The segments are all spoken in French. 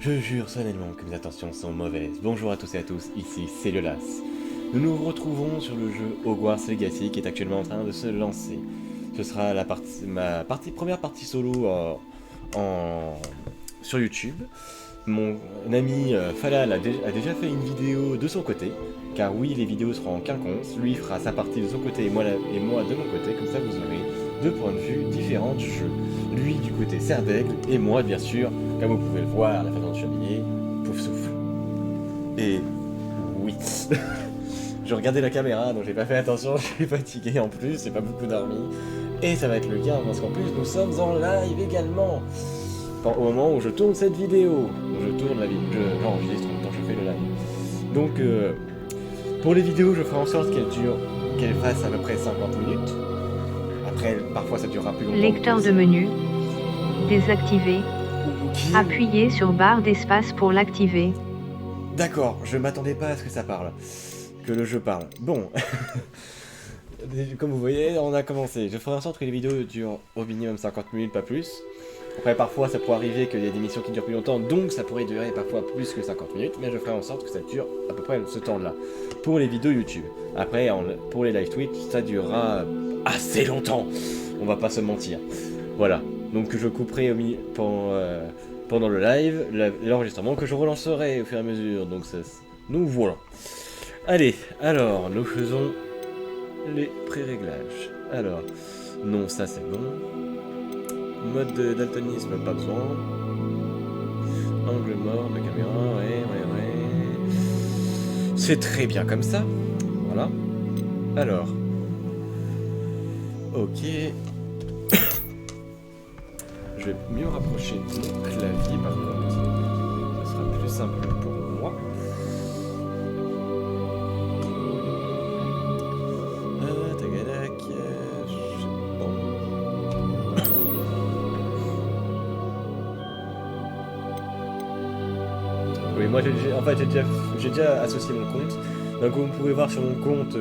Je jure solennellement que mes intentions sont mauvaises. Bonjour à tous et à tous, ici c'est le Las. Nous nous retrouvons sur le jeu Hogwarts Legacy qui est actuellement en train de se lancer. Ce sera première partie solo sur YouTube. Mon ami Falal a déjà fait une vidéo de son côté, car oui, les vidéos seront en quinconce. Lui fera sa partie de son côté et moi de mon côté, comme ça vous aurez deux points de vue différents du jeu. Lui du côté Serre d'Aigle et moi bien sûr, comme vous pouvez le voir, la façon dont je suis habillé, pouf souffle. Et oui. Je regardais la caméra, donc j'ai pas fait attention, je suis fatigué en plus, j'ai pas beaucoup dormi. Et ça va être le cas, parce qu'en plus nous sommes en live également. Au moment où je tourne cette vidéo, j'enregistre en même temps que je fais le live. Donc pour les vidéos, je ferai en sorte qu'elles fassent à peu près 50 minutes. Après, parfois ça durera plus longtemps. Lecteur de menu. Désactivé. Okay. Appuyez sur barre d'espace pour l'activer. D'accord, je m'attendais pas à ce que ça parle. Que le jeu parle. Bon. Comme vous voyez, on a commencé. Je ferai en sorte que les vidéos durent au minimum 50 minutes, pas plus. Après, parfois, ça pourrait arriver qu'il y ait des missions qui durent plus longtemps, donc ça pourrait durer parfois plus que 50 minutes, mais je ferai en sorte que ça dure à peu près ce temps-là. Pour les vidéos YouTube. Après, pour les live Twitch, ça durera assez longtemps. On va pas se mentir. Voilà. Donc je couperai pendant le live, l'enregistrement que je relancerai au fur et à mesure. Donc voilà. Allez, alors, nous faisons les pré-réglages. Alors, non, ça c'est bon. Mode de daltonisme, pas besoin. Angle mort de caméra, ouais. C'est très bien comme ça. Voilà. Alors. Ok. Je vais mieux rapprocher mon clavier par contre. Ça sera plus simple pour moi. Oui, moi j'ai déjà associé mon compte. Donc vous pouvez voir sur mon compte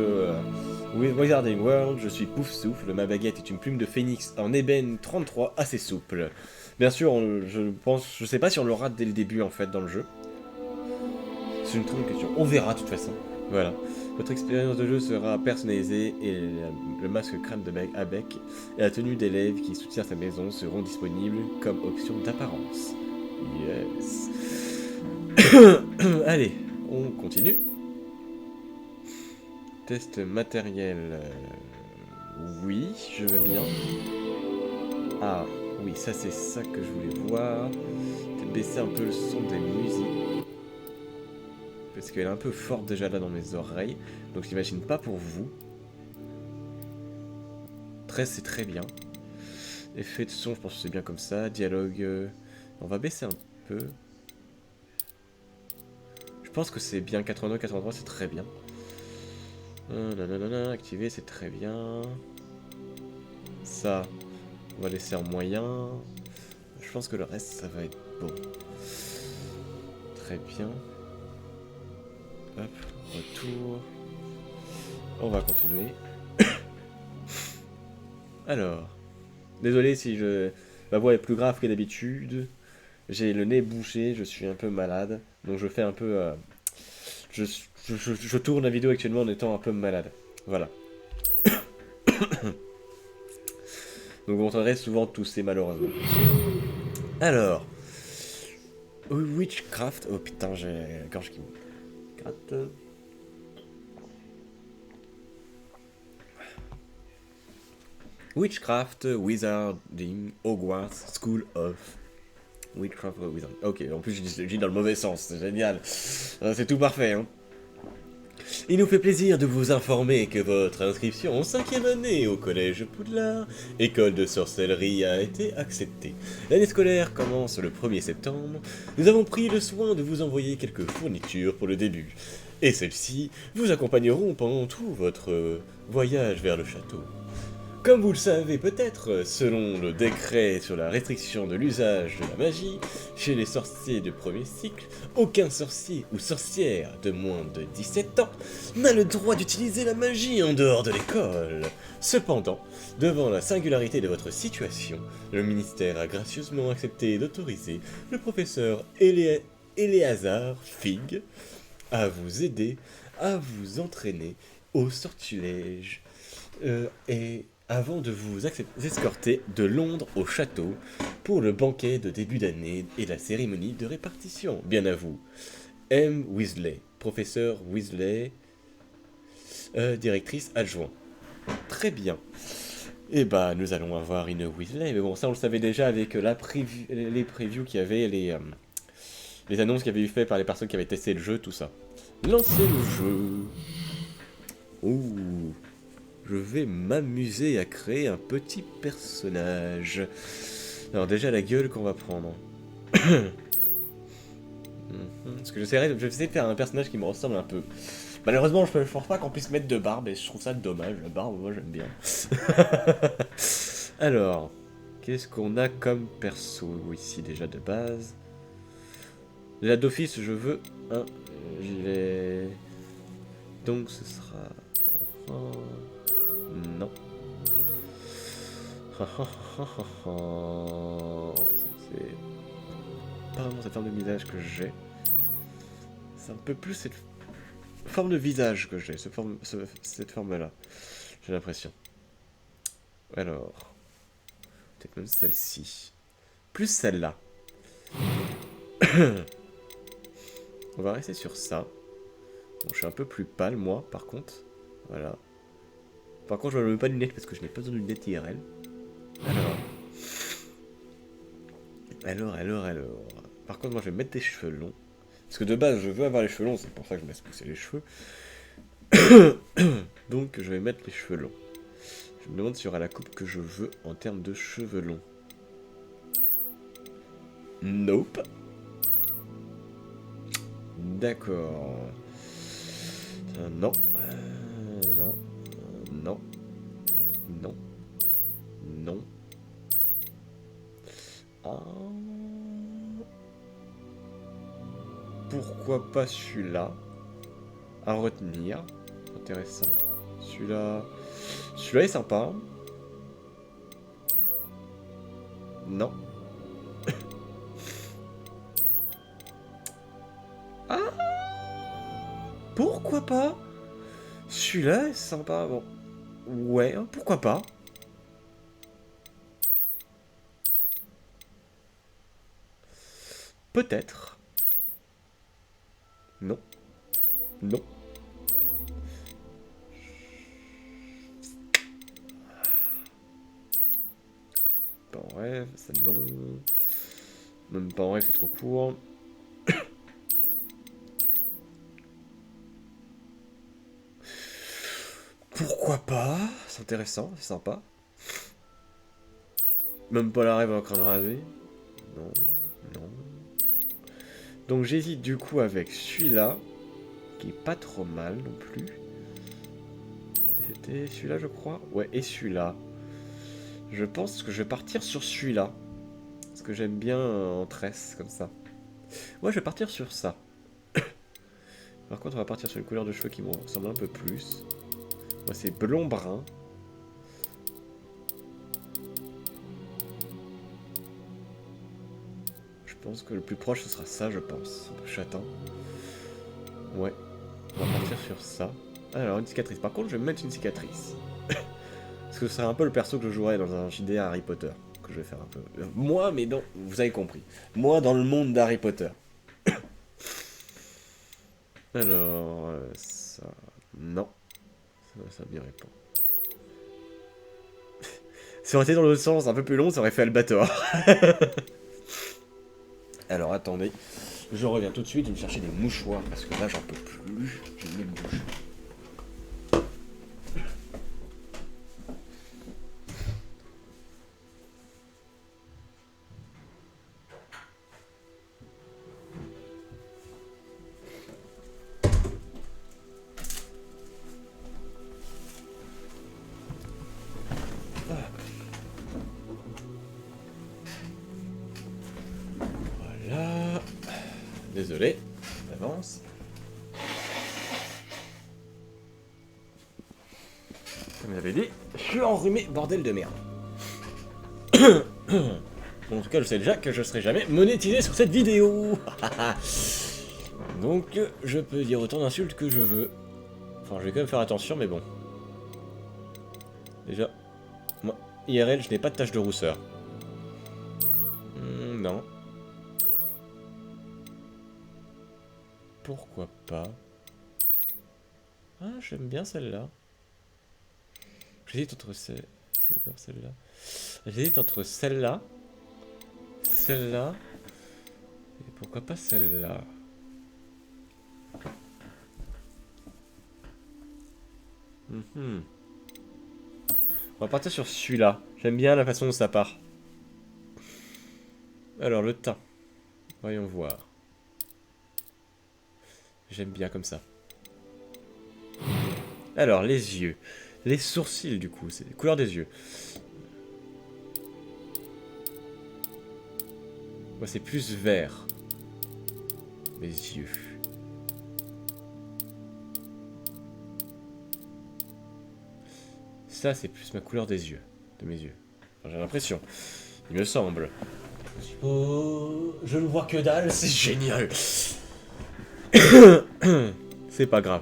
Wizarding World, je suis Pouf Souffle, ma baguette est une plume de phénix en ébène 33 assez souple. Bien sûr, je sais pas si on l'aura dès le début en fait dans le jeu. C'est une très bonne question, on verra de toute façon. Voilà. Votre expérience de jeu sera personnalisée et le masque crâne de bec à bec et la tenue d'élève qui soutient sa maison seront disponibles comme option d'apparence. Yes. Allez, on continue. Test matériel. Oui, je veux bien. Ah, oui, ça c'est ça que je voulais voir. Peut-être baisser un peu le son des musiques. Parce qu'elle est un peu forte déjà là dans mes oreilles. Donc j'imagine pas pour vous. 13 c'est très bien. Effet de son, je pense que c'est bien comme ça. Dialogue. On va baisser un peu. Je pense que c'est bien. 82, 83 c'est très bien. Activer, c'est très bien. Ça, on va laisser en moyen. Je pense que le reste, ça va être bon. Très bien. Hop, retour. On va continuer. Alors, désolé si ma voix est plus grave que d'habitude. J'ai le nez bouché, je suis un peu malade. Donc je fais un peu... Je tourne la vidéo actuellement en étant un peu malade. Voilà. Donc vous entendrez souvent tousser malheureusement. Alors. Witchcraft. Oh putain, j'ai la gorge qui me gratte. Witchcraft Wizarding Hogwarts School of Witchcraft Wizarding. Ok, en plus je dis dans le mauvais sens, c'est génial. C'est tout parfait, hein. Il nous fait plaisir de vous informer que votre inscription en 5e année au collège Poudlard, école de sorcellerie, a été acceptée. L'année scolaire commence le 1er septembre. Nous avons pris le soin de vous envoyer quelques fournitures pour le début. Et celles-ci vous accompagneront pendant tout votre voyage vers le château. Comme vous le savez peut-être, selon le décret sur la restriction de l'usage de la magie, chez les sorciers de premier cycle, aucun sorcier ou sorcière de moins de 17 ans n'a le droit d'utiliser la magie en dehors de l'école. Cependant, devant la singularité de votre situation, le ministère a gracieusement accepté d'autoriser le professeur Éléazar Fig à vous aider à vous entraîner au sortilège et avant de vous escorter de Londres au château pour le banquet de début d'année et la cérémonie de répartition. Bien à vous. M. Weasley, professeur Weasley, directrice adjointe. Très bien. Et bah, nous allons avoir une Weasley, mais bon, ça on le savait déjà avec les previews qu'il y avait, les annonces qu'il y avait eu fait par les personnes qui avaient testé le jeu, tout ça. Lancez le jeu. Ouh. Je vais m'amuser à créer un petit personnage. Alors déjà la gueule qu'on va prendre. Parce que je vais essayer de faire un personnage qui me ressemble un peu. Malheureusement je pense pas qu'on puisse mettre de barbe et je trouve ça dommage. La barbe moi j'aime bien. Alors, qu'est-ce qu'on a comme perso ici déjà de base? Déjà d'office je veux un gilet. Donc ce sera... Non. C'est pas vraiment cette forme de visage que j'ai. C'est un peu plus cette forme de visage que j'ai, cette forme-là. J'ai l'impression. Alors. Peut-être même celle-ci. Plus celle-là. On va rester sur ça. Bon, je suis un peu plus pâle, moi, par contre. Voilà. Par contre, je ne mets pas de lunettes parce que je n'ai pas besoin de lunettes IRL. Alors. Par contre, moi, je vais mettre des cheveux longs. Parce que de base, je veux avoir les cheveux longs, c'est pour ça que je me laisse pousser les cheveux. Donc, je vais mettre les cheveux longs. Je me demande s'il y aura la coupe que je veux en termes de cheveux longs. Nope. D'accord. Non. Non. Non. Non. Non. Ah. Pourquoi pas celui-là? À retenir. Intéressant. Celui-là... Celui-là est sympa. Non. Ah. Pourquoi pas? Celui-là est sympa. Bon. Ouais, pourquoi pas? Peut-être. Non. Non. Pas en rêve, ça non. Même pas en rêve, c'est trop court. Pourquoi pas? C'est intéressant, c'est sympa. Même pas la rêve en crâne rasé. Non, non. Donc j'hésite du coup avec celui-là, qui est pas trop mal non plus. C'était celui-là je crois. Ouais, et celui-là. Je pense que je vais partir sur celui-là. Parce que j'aime bien en tresse comme ça. Ouais, je vais partir sur ça. Par contre, on va partir sur une couleur de cheveux qui me ressemble un peu plus. Moi, c'est blond-brun. Je pense que le plus proche, ce sera ça, je pense. Un peu châtain. Ouais. On va partir sur ça. Alors, une cicatrice. Par contre, je vais me mettre une cicatrice. Parce que ce serait un peu le perso que je jouerais dans un JDR Harry Potter. Que je vais faire un peu... Moi, mais non, vous avez compris. Moi, dans le monde d'Harry Potter. Alors, ça... Non. Ça m'irait pas. Si on était dans l'autre sens, un peu plus long, ça aurait fait Albator. Alors, attendez. Je reviens tout de suite, je vais me chercher des mouchoirs, parce que là, j'en peux plus. J'ai mis le bouche. Désolé, avance. Comme j'avais dit, je suis enrhumé, bordel de merde. Bon, en tout cas, je sais déjà que je serai jamais monétisé sur cette vidéo. Donc, je peux dire autant d'insultes que je veux. Enfin, je vais quand même faire attention, mais bon. Déjà, moi, IRL, je n'ai pas de tache de rousseur. Non. Pourquoi pas? Ah, j'aime bien celle-là. J'hésite entre celle-là. J'hésite entre celle-là. Celle-là. Et pourquoi pas celle-là? On va partir sur celui-là. J'aime bien la façon dont ça part. Alors, le teint. Voyons voir. J'aime bien comme ça. Alors, les yeux. Les sourcils, du coup. C'est la couleur des yeux. Moi, c'est plus vert. Mes yeux. Ça, c'est plus ma couleur des yeux. De mes yeux. Enfin, j'ai l'impression. Il me semble. Oh, je ne vois que dalle, c'est génial. C'est pas grave.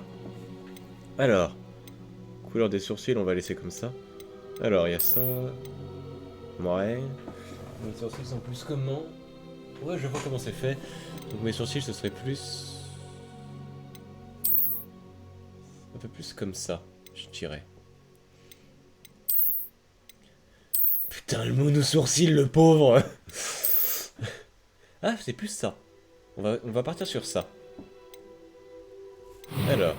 Alors, couleur des sourcils, on va laisser comme ça. Alors, il y a ça. Ouais. Mes sourcils sont plus comment? Ouais, je vois comment c'est fait. Donc mes sourcils, ce serait plus... un peu plus comme ça, je dirais. Putain, le mono sourcil, le pauvre. Ah, c'est plus ça. On va partir sur ça. Alors.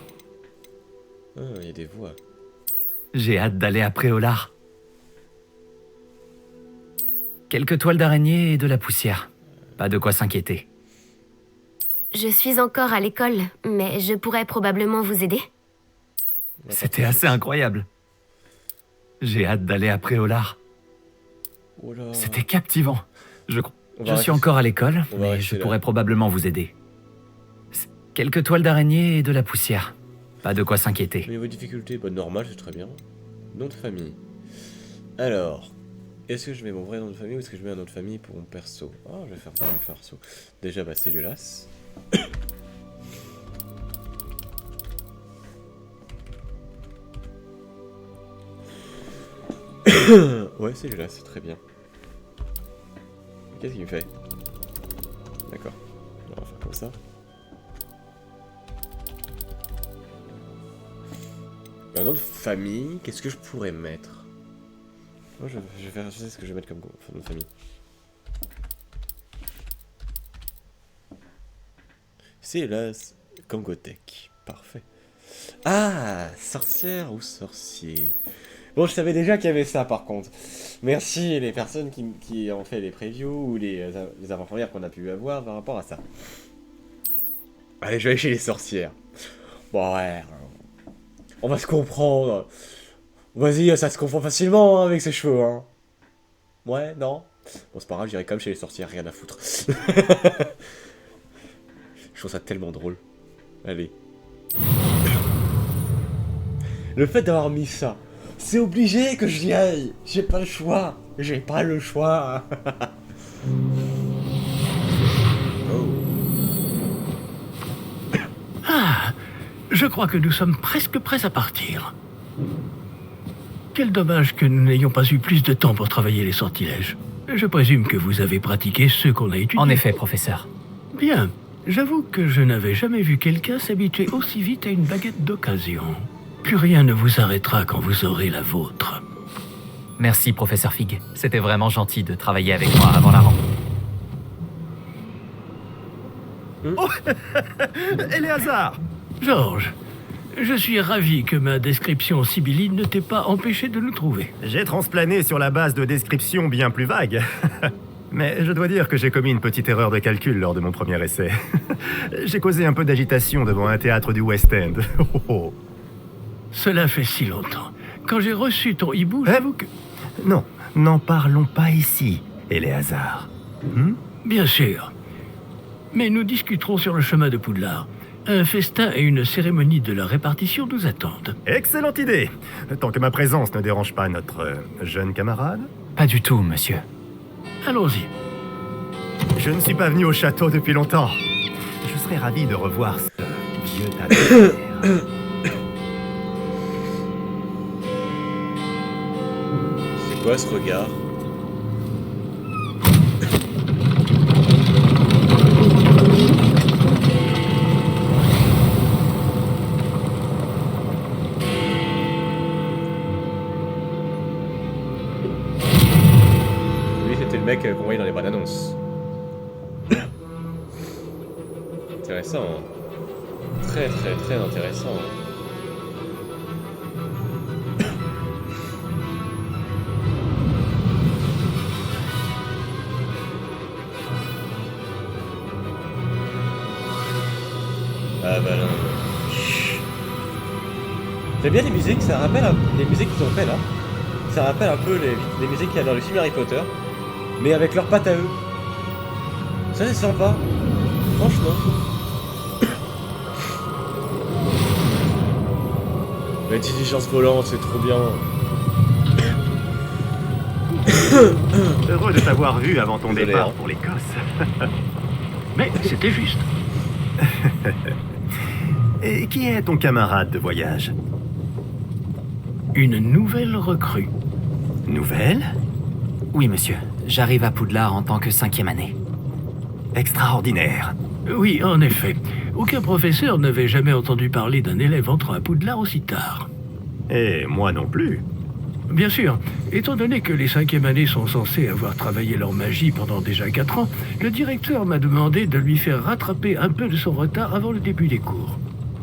Ah, il y a des voix. J'ai hâte d'aller à Préolard. Quelques toiles d'araignée et de la poussière. Pas de quoi s'inquiéter. Je suis encore à l'école, mais je pourrais probablement vous aider. C'était assez incroyable. J'ai hâte d'aller à Préolard. Oh là. C'était captivant. Je suis arrêter encore à l'école, on va mais rester je là. pourrais probablement vous aider. Quelques toiles d'araignée et de la poussière. Pas de quoi s'inquiéter. Niveau difficulté, bah normal, c'est très bien. Nom de famille. Alors, est-ce que je mets mon vrai nom de famille ou est-ce que je mets un nom de famille pour mon perso? Ah, je vais faire pour mon perso. Déjà, bah, Cellulas. Ouais, Cellulas, c'est très bien. Qu'est-ce qu'il me fait? D'accord. On va faire comme ça. Un nom de famille, qu'est-ce que je pourrais mettre? Moi, je sais ce que je vais mettre comme nom de famille. C'est la Kangotech. Parfait. Ah, sorcière ou sorcier? Bon, je savais déjà qu'il y avait ça par contre. Merci les personnes qui ont fait les previews ou les avant-premières qu'on a pu avoir par rapport à ça. Allez, je vais aller chez les sorcières. Bon, ouais. On va se comprendre. Vas-y, ça se confond facilement hein, avec ses cheveux. Hein. Ouais, non. Bon, c'est pas grave, j'irai comme chez les sorcières, rien à foutre. Je trouve ça tellement drôle. Allez. Le fait d'avoir mis ça, c'est obligé que j'y aille. J'ai pas le choix. J'ai pas le choix. Ah, je crois que nous sommes presque prêts à partir. Quel dommage que nous n'ayons pas eu plus de temps pour travailler les sortilèges. Je présume que vous avez pratiqué ceux qu'on a étudiés. En effet, professeur. Bien. J'avoue que je n'avais jamais vu quelqu'un s'habituer aussi vite à une baguette d'occasion. Plus rien ne vous arrêtera quand vous aurez la vôtre. Merci, professeur Fig. C'était vraiment gentil de travailler avec moi avant la rentrée. Éléazar! Georges, je suis ravi que ma description sibylline ne t'ait pas empêché de nous trouver. J'ai transplané sur la base de descriptions bien plus vagues. Mais je dois dire que j'ai commis une petite erreur de calcul lors de mon premier essai. J'ai causé un peu d'agitation devant un théâtre du West End. Oh, oh. Cela fait si longtemps. Quand j'ai reçu ton hibou, j'avoue que... Non, n'en parlons pas ici, Éléazar. Bien sûr. Mais nous discuterons sur le chemin de Poudlard. Un festin et une cérémonie de la répartition nous attendent. Excellente idée. Tant que ma présence ne dérange pas notre jeune camarade. Pas du tout, monsieur. Allons-y. Je ne suis pas venu au château depuis longtemps. Je serais ravi de revoir ce vieux tablier. C'est quoi ce regard? Lui, c'était le mec qu'on voyait dans les bandes annonces. Intéressant. Hein. Très très très intéressant. Hein. Ah bah non. J'aime bien les musiques, ça rappelle les musiques qu'ils ont fait là. Ça rappelle un peu les musiques qu'il y a dans le film Harry Potter, mais avec leurs pattes à eux. Ça c'est sympa, franchement. L'intelligence volante, c'est trop bien. Heureux de t'avoir vu avant ton Désolé, départ hein. pour l'Écosse. Mais c'était juste. Et qui est ton camarade de voyage? Une nouvelle recrue. Nouvelle? Oui, monsieur. J'arrive à Poudlard en tant que 5e année. Extraordinaire. Oui, en effet. Aucun professeur n'avait jamais entendu parler d'un élève entrant à Poudlard aussi tard. Et moi non plus. Bien sûr, étant donné que les 5e années sont censées avoir travaillé leur magie pendant déjà 4 ans, le directeur m'a demandé de lui faire rattraper un peu de son retard avant le début des cours.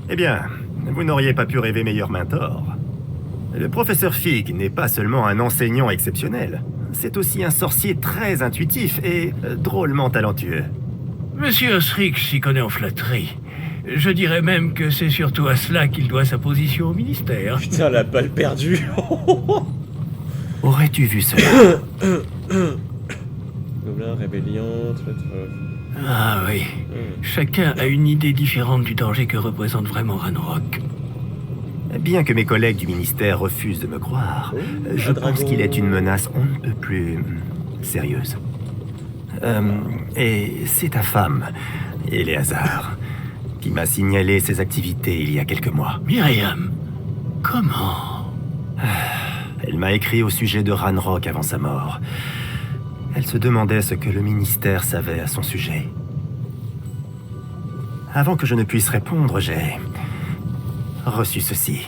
Eh bien, vous n'auriez pas pu rêver meilleur mentor. Le professeur Fig n'est pas seulement un enseignant exceptionnel, c'est aussi un sorcier très intuitif et drôlement talentueux. Monsieur Osric s'y connaît en flatterie. Je dirais même que c'est surtout à cela qu'il doit sa position au ministère. Putain, la balle perdue. Aurais-tu vu cela? Gobelin, rébellion, Ah oui, chacun a une idée différente du danger que représente vraiment Ranrock. Bien que mes collègues du ministère refusent de me croire, je un pense dragon. qu'il est une menace on ne peut plus sérieuse. Et c'est ta femme, Éléazar, qui m'a signalé ses activités il y a quelques mois. Myriam, comment? Elle m'a écrit au sujet de Ranrock avant sa mort. Elle se demandait ce que le ministère savait à son sujet. Avant que je ne puisse répondre, j'ai reçu ceci.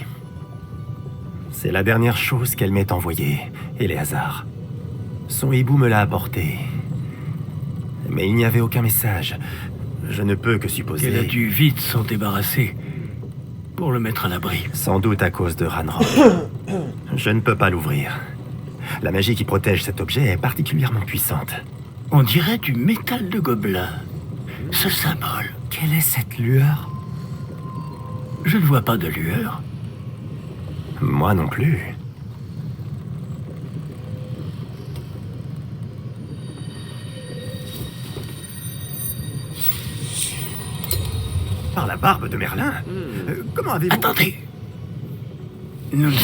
C'est la dernière chose qu'elle m'ait envoyée, Éléazar. Son hibou me l'a apporté. Mais il n'y avait aucun message. Je ne peux que supposer... Qu'elle a dû vite s'en débarrasser pour le mettre à l'abri. Sans doute à cause de Ranrock. Je ne peux pas l'ouvrir. La magie qui protège cet objet est particulièrement puissante. On dirait du métal de gobelin. Ce symbole, Quelle est cette lueur? je ne vois pas de lueur. Moi non plus. Par la barbe de Merlin? Comment avez-vous... Attendez. Nous ne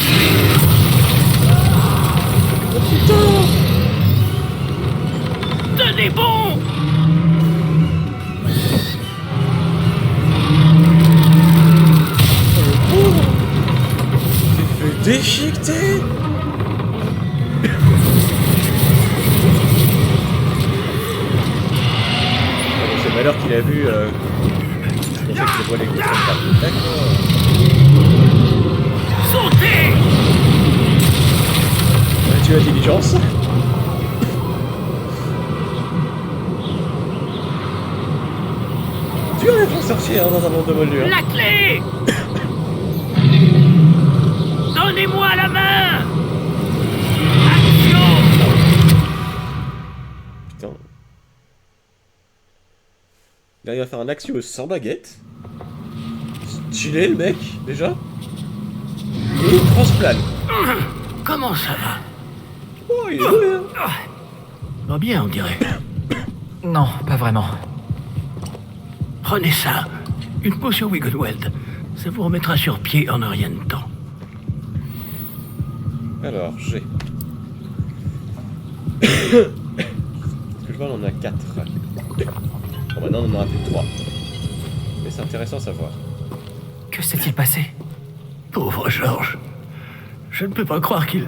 Tenez bon! fait déchiqueter. C'est malheur qu'il a vu. C'est pour ça qu'il voit les coups comme ça. D'accord. Sautez! Tu as diligence. Tu vas être un sorcier hein, dans un monde de moldure. La clé! Donnez-moi la main! Action! Putain. Il arrive à faire un action sans baguette. Stylé le mec, déjà. Et il transplane. Comment ça va? Oh, il est doué, hein. Va bien, on dirait. Non, pas vraiment. Prenez ça. Une potion Wiggenweld. Ça vous remettra sur pied en un rien de temps. Alors, j'ai... Est-ce que je vois, on en a 4. Bon, maintenant, on en aura plus que 3. Mais c'est intéressant à savoir. Que s'est-il passé? Pauvre Georges. Je ne peux pas croire qu'il...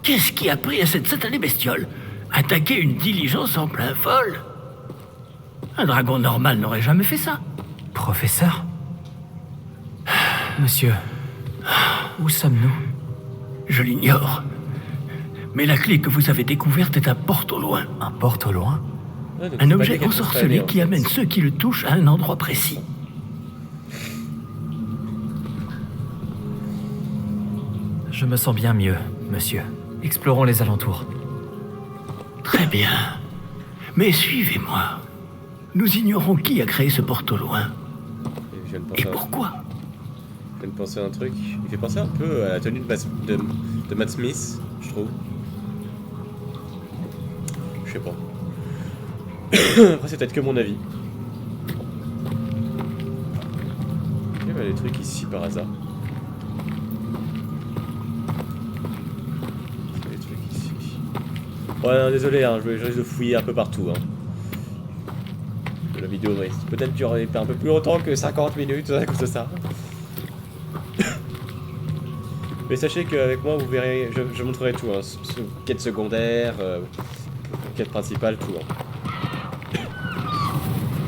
Qu'est-ce qui a pris à cette satanée bestiole? Attaquer une diligence en plein vol? Un dragon normal n'aurait jamais fait ça. Professeur? Monsieur, où sommes-nous? Je l'ignore. Mais la clé que vous avez découverte est un porte au loin. Un porte au loin? Ouais, donc Un c'est pas objet des cartes ensorcelé préalées, en qui fait. amène ceux qui le touchent à un endroit précis. Je me sens bien mieux, monsieur. Explorons les alentours. Très bien. Mais suivez-moi. Nous ignorons qui a créé ce porte au loin. Et je viens de Et penser à- pourquoi. je viens de penser à un truc. Il fait penser un peu à la tenue de Matt Smith, je trouve. Je sais pas. Après, c'est peut-être que mon avis. Il y avait des trucs ici par hasard. Il y a des trucs ici. Ouais, non, désolé, hein, je risque de fouiller un peu partout. Hein. La vidéo risque peut-être durer un peu plus longtemps que 50 minutes à cause de ça. Mais sachez qu'avec moi, vous verrez, je montrerai tout. Hein, quête secondaire, quête principale, tout. Hein.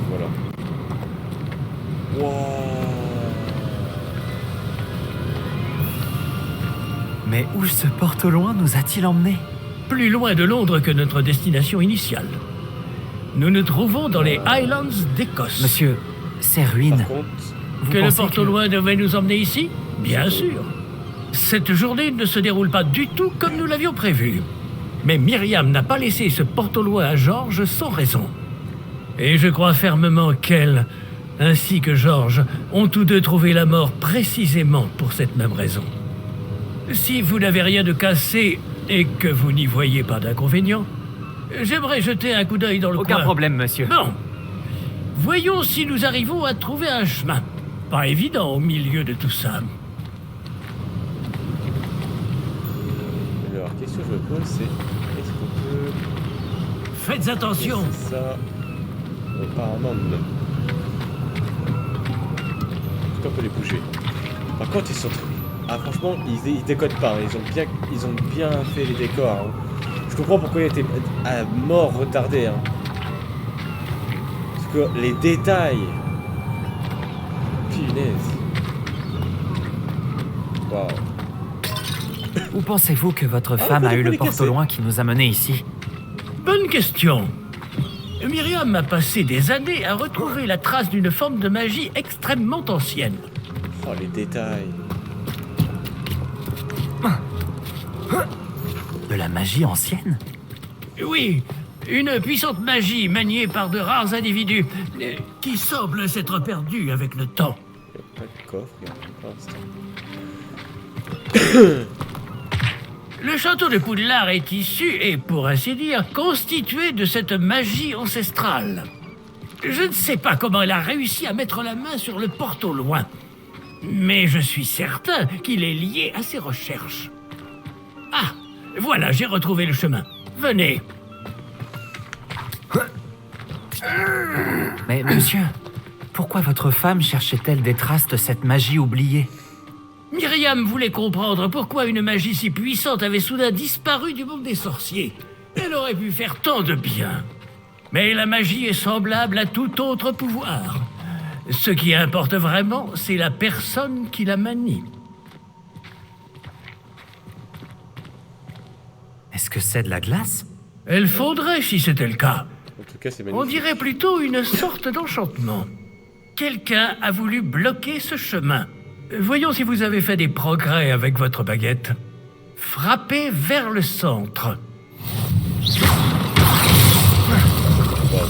Voilà. Wow. Mais où ce porte au loin nous a-t-il emmenés? Plus loin de Londres que notre destination initiale. Nous nous trouvons dans les Highlands d'Écosse. Monsieur, ces ruines... Par contre, vous Que le pensez porte au loin devait nous emmener ici? Bien sûr. Cette journée ne se déroule pas du tout comme nous l'avions prévu. Mais Myriam n'a pas laissé ce porte au loin à Georges sans raison. Et je crois fermement qu'elle, ainsi que Georges, ont tous deux trouvé la mort précisément pour cette même raison. Si vous n'avez rien de cassé et que vous n'y voyez pas d'inconvénient, j'aimerais jeter un coup d'œil dans le coin. Aucun problème, monsieur. Bon. Voyons si nous arrivons à trouver un chemin. Pas évident au milieu de tout ça. alors, question que je me pose, c'est est-ce qu'on peut... Faites attention. C'est ça. Apparemment, non. Est-ce qu'on peut les bouger? Par contre, ils sont... Ah, franchement, ils décodent pas. Hein. Ils ont bien fait les décors. Hein. Je comprends pourquoi il était à mort retardé. Hein. Parce que les détails... Punaise. Waouh. Où pensez-vous que votre Ah, femme vous a eu pouvez le les porte casser. au loin qui nous a menés ici? Bonne question. Myriam a passé des années à retrouver la trace d'une forme de magie extrêmement ancienne. Oh, les détails. De la magie ancienne? Oui, une puissante magie maniée par de rares individus qui semble s'être perdue avec le temps. Il n'y a pas de coffre, regarde, pour l'instant. Le château de Poudlard est issu et, pour ainsi dire, constitué de cette magie ancestrale. Je ne sais pas comment elle a réussi à mettre la main sur le porte au loin, mais je suis certain qu'il est lié à ses recherches. Ah, voilà, j'ai retrouvé le chemin. Venez. Mais monsieur, pourquoi votre femme cherchait-elle des traces de cette magie oubliée? Myriam voulait comprendre pourquoi une magie si puissante avait soudain disparu du monde des sorciers. Elle aurait pu faire tant de bien. Mais la magie est semblable à tout autre pouvoir. Ce qui importe vraiment, c'est la personne qui la manie. Est-ce que c'est de la glace? Elle fondrait si c'était le cas. En tout cas, c'est On magnifique. dirait plutôt une sorte d'enchantement. Quelqu'un a voulu bloquer ce chemin. Voyons si vous avez fait des progrès avec votre baguette. Frappez vers le centre. Wow.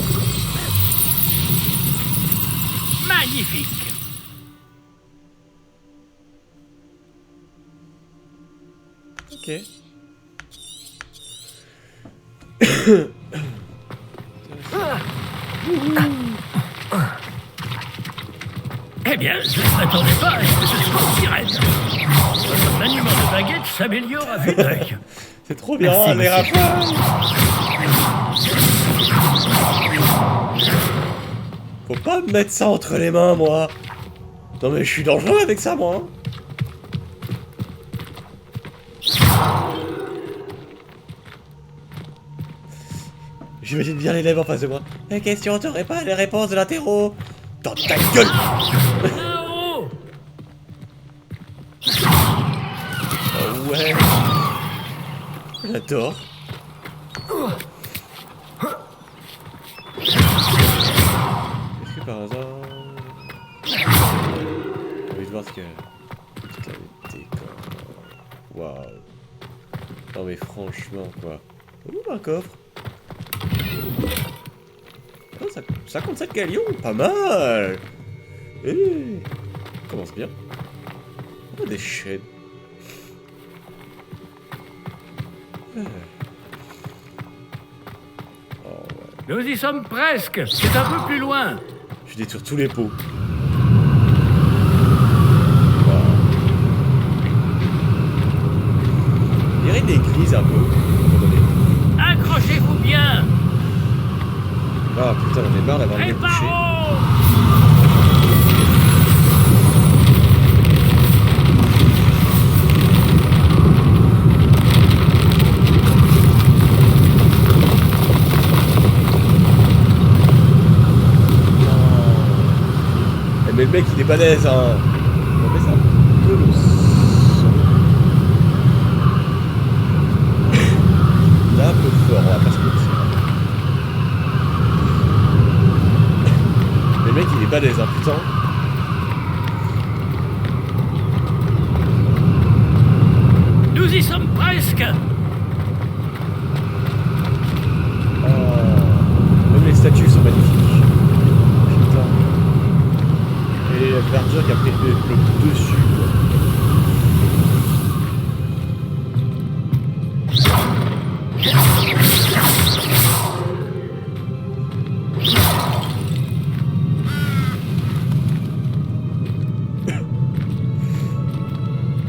Magnifique. Ok. Eh bien, je ne m'attendais pas à ce que ce soit aussi raide. Votre maniement de baguette s'améliore à vue d'œil. C'est trop bien, Merci, les monsieur. rafales. Faut pas me mettre ça entre les mains, moi. Non mais je suis dangereux avec ça, moi. J'imagine bien l'élève en face de moi. La question, t'aurais pas les réponses de l'interro? Dans ta gueule! Là-haut! Oh ouais. J'adore. Est-ce que par hasard... Je vais voir ce que... Toute la décor... Waouh. Non mais franchement quoi. Ouh, un coffre. Oh, 57 galions, pas mal. Eh, commence bien. Oh, des chaînes. Ah. Oh, ouais. Nous y sommes presque. C'est un peu plus loin. Je détruis tous les pots. Il y aurait une église un peu. Attendez. Accrochez-vous bien. Ah putain, on est marre d'avoir les bouchées. Préparons. Mais le mec il est balèze hein. On fait ça un peu le son. Il est un peu fort, on va pas se mentir. Mais le mec il est balèze hein, putain. Nous y sommes presque. Oh. Même les statues sont magnifiques. Putain. Et la verdure qui a pris le dessus quoi.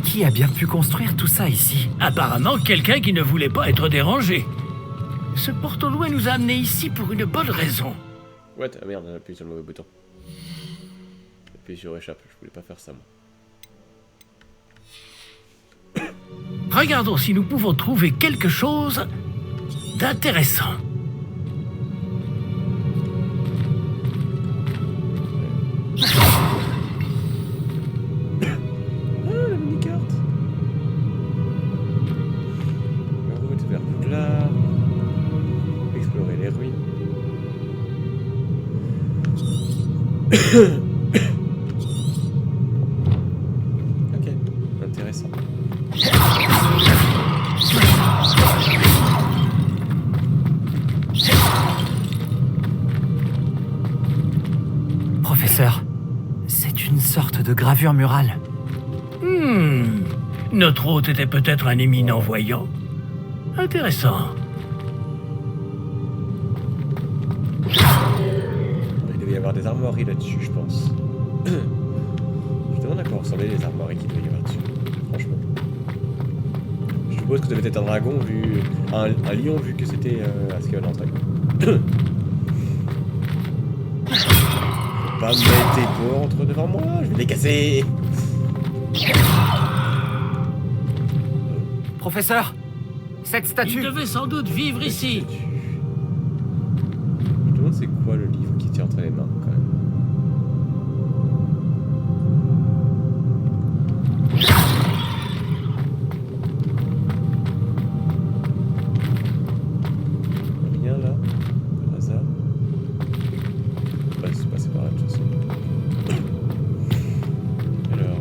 Qui a bien pu construire tout ça ici? Apparemment, quelqu'un qui ne voulait pas être dérangé. Ce porte-loin nous a amenés ici pour une bonne raison. What? Ah merde, on a appuyé sur le mauvais bouton. Appuyé sur échappe, je voulais pas faire ça moi. Regardons si nous pouvons trouver quelque chose d'intéressant. Ah, la mini-carte. La route vers Poudlard. Explorer les ruines. Ok, intéressant. Professeur, c'est une sorte de gravure murale. Notre hôte était peut-être un éminent voyant. Intéressant. Il devait y avoir des armoiries là-dessus, je pense. Je me demande à quoi ressemblaient les armoiries qu'il devait y avoir dessus, franchement. Je suppose que ça devait être un dragon vu. Un lion vu que c'était à ce qu'il y a à l'entrée. Faut pas me mettre tes pots entre devant moi, je vais les casser. Professeur, cette Il statue... devait sans doute vivre ici. Je me demande c'est quoi le livre qui tient entre les mains quand même. Rien là, par hasard. Ouais, c'est passé par là de toute façon. Alors,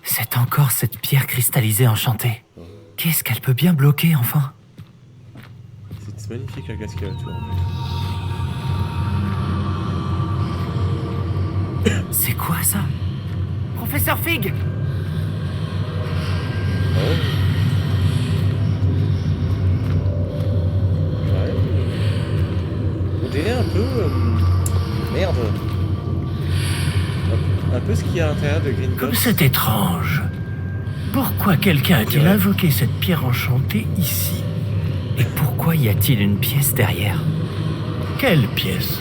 C'est encore cette pierre cristallisée enchantée. Qu'est-ce qu'elle peut bien bloquer, enfin? c'est magnifique la glace qu'il y a autour en fait. C'est quoi ça? Professeur Fig! Ouais. Ouais. On dirait un peu... merde. Un peu ce qu'il y a à l'intérieur de Gringotts. Comme c'est étrange. Pourquoi quelqu'un a-t-il Ouais. invoqué cette pierre enchantée ici? Et pourquoi y a-t-il une pièce derrière? Quelle pièce?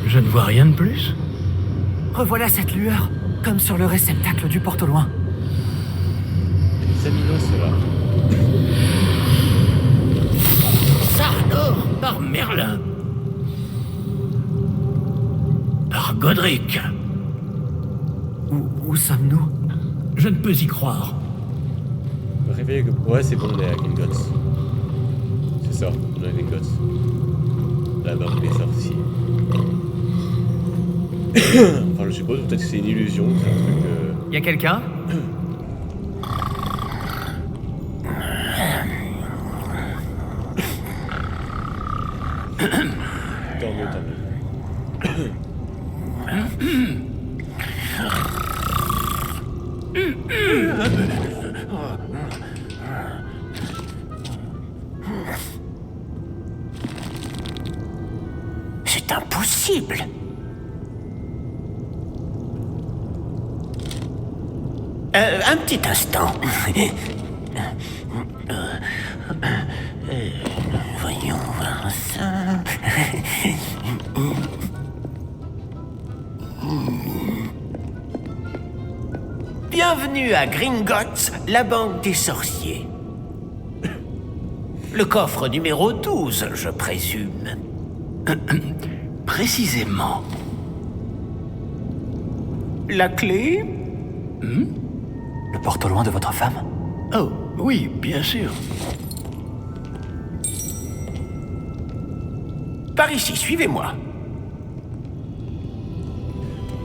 Je ne vois rien de plus. Revoilà cette lueur, comme sur le réceptacle du porte au loin. Les aminos, ceux-là. Ça alors, par Merlin. Par Godric. Où sommes-nous? Je ne peux y croire. Réveillez... Ouais, c'est bon, on est à Gringotts. C'est ça, on est à Gringotts. La banque des sorciers. Enfin, je suppose, peut-être que c'est une illusion, c'est un truc... Y a quelqu'un? Tant mieux, tant mieux. C'est impossible. Un petit instant. Voyons voir ça. Bienvenue à Gringotts, la banque des sorciers. Le coffre numéro 12, je présume. Précisément. La clé? Le porte au loin de votre femme? Oh, oui, bien sûr. Par ici, suivez-moi.